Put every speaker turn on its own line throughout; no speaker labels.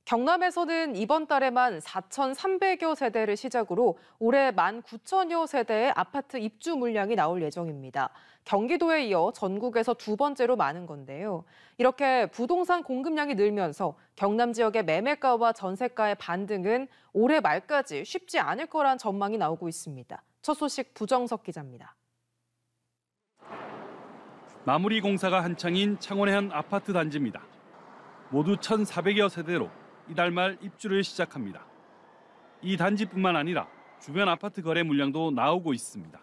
경남에서는 이번 달에만 4,300여 세대를 시작으로 올해 19,000여 세대의 아파트 입주 물량이 나올 예정입니다. 경기도에 이어 전국에서 두 번째로 많은 건데요. 이렇게 부동산 공급량이 늘면서 경남 지역의 매매가와 전세가의 반등은 올해 말까지 쉽지 않을 거란 전망이 나오고 있습니다. 첫 소식 부정석 기자입니다.
마무리 공사가 한창인 창원의 한 아파트 단지입니다. 모두 1,400여 세대로 이달 말 입주를 시작합니다. 이 단지뿐만 아니라 주변 아파트 거래 물량도 나오고 있습니다.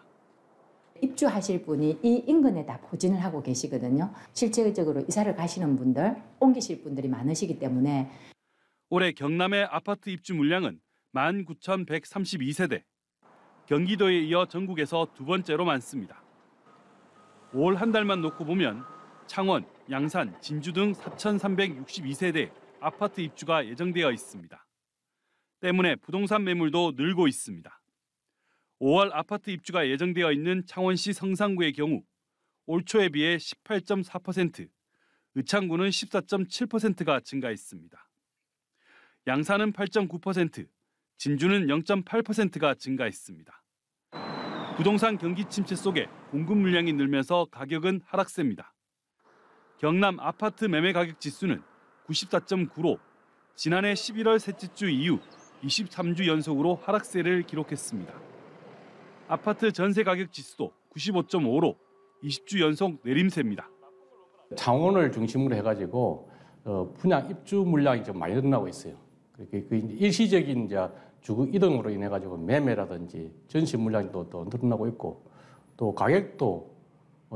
입주하실 분이 이 인근에 다 포진을 하고 계시거든요. 실제적으로 이사를 가시는 분들, 옮기실 분들이 많으시기 때문에
올해 경남의 아파트 입주 물량은 19,132세대. 경기도에 이어 전국에서 두 번째로 많습니다. 5월 한 달만 놓고 보면 창원, 양산, 진주 등 4,362세대 아파트 입주가 예정되어 있습니다. 때문에 부동산 매물도 늘고 있습니다. 5월 아파트 입주가 예정되어 있는 창원시 성산구의 경우 올 초에 비해 18.4%, 의창구는 14.7%가 증가했습니다. 양산은 8.9%, 진주는 0.8%가 증가했습니다. 부동산 경기 침체 속에 공급 물량이 늘면서 가격은 하락세입니다. 경남 아파트 매매 가격 지수는 94.9로 지난해 11월 셋째 주 이후 23주 연속으로 하락세를 기록했습니다. 아파트 전세 가격 지수도 95.5로 20주 연속 내림세입니다.
창원을 중심으로 해가지고 분양 입주 물량이 좀 많이 늘어나고 있어요. 그 일시적인 이제 주거 이동으로 인해 가지고 매매라든지 전시 물량이 또 늘어나고 있고 또 가격도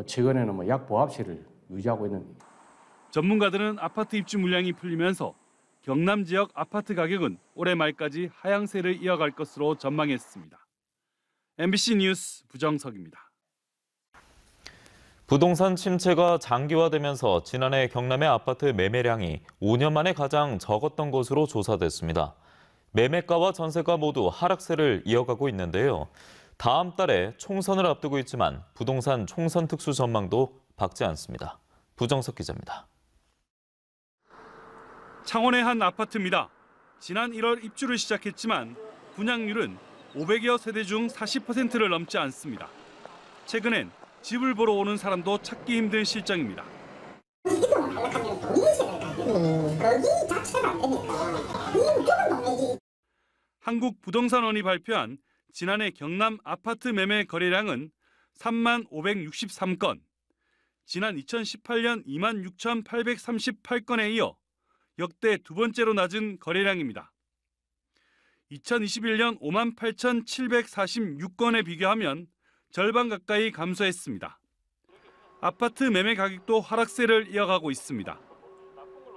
최근에는 약 보합세를 유지하고 있는.
전문가들은 아파트 입주 물량이 풀리면서 경남 지역 아파트 가격은 올해 말까지 하향세를 이어갈 것으로 전망했습니다. MBC 뉴스 부정석입니다.
부동산 침체가 장기화되면서 지난해 경남의 아파트 매매량이 5년 만에 가장 적었던 것으로 조사됐습니다. 매매가와 전세가 모두 하락세를 이어가고 있는데요. 다음 달에 총선을 앞두고 있지만 부동산 총선 특수 전망도 밝지 않습니다. 부정석 기자입니다.
창원의 한 아파트입니다. 지난 1월 입주를 시작했지만 분양률은 500여 세대 중 40%를 넘지 않습니다. 최근엔 집을 보러 오는 사람도 찾기 힘든 실정입니다.
이동을 하려면 돈이 있어야 되거든요. 거기 자체가 안 되니까 이쪽은 동네지.
한국부동산원이 발표한 지난해 경남 아파트 매매 거래량은 3만 563건, 지난 2018년 2만 6,838건에 이어 역대 두 번째로 낮은 거래량입니다. 2021년 5만 8,746건에 비교하면 절반 가까이 감소했습니다. 아파트 매매 가격도 하락세를 이어가고 있습니다.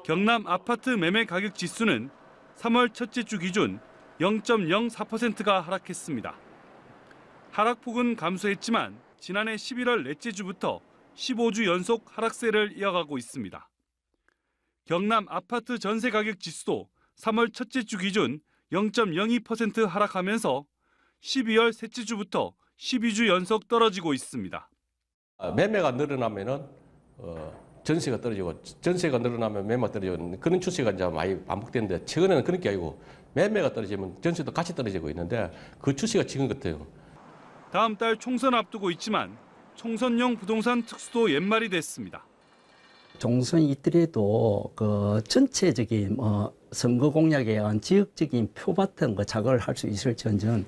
경남 아파트 매매 가격 지수는 3월 첫째 주 기준 0.04%가 하락했습니다. 하락폭은 감소했지만 지난해 11월 넷째 주부터 15주 연속 하락세를 이어가고 있습니다. 경남 아파트 전세 가격 지수도 3월 첫째 주 기준 0.02% 하락하면서 12월 셋째 주부터 12주 연속 떨어지고 있습니다.
매매가 늘어나면은 전세가 떨어지고 전세가 늘어나면 매매가 떨어지고 그런 추세가 이제 많이 반복되는데 최근에는 그런 게 아니고 매매가 떨어지면 전세도 같이 떨어지고 있는데 그 추세가 지금 같아요.
다음 달 총선 앞두고 있지만 총선용 부동산 특수도 연말이 됐습니다.
총선 있더라도 그 전체적인 선거 공약에 의한 지역적인 표밭은 그 작업을 할 수 있을지언정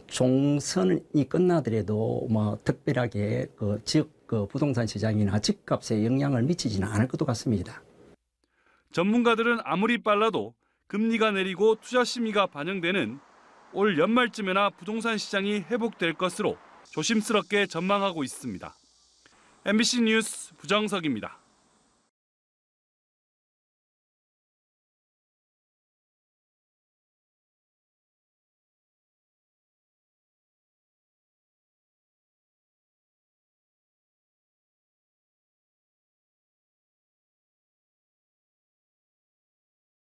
총선이 끝나더라도 특별하게 그 지역 그 부동산 시장이나 집값에 영향을 미치지는 않을 것도 같습니다.
전문가들은 아무리 빨라도 금리가 내리고 투자 심리가 반영되는 올 연말쯤에나 부동산 시장이 회복될 것으로 조심스럽게 전망하고 있습니다. MBC 뉴스 부정석입니다.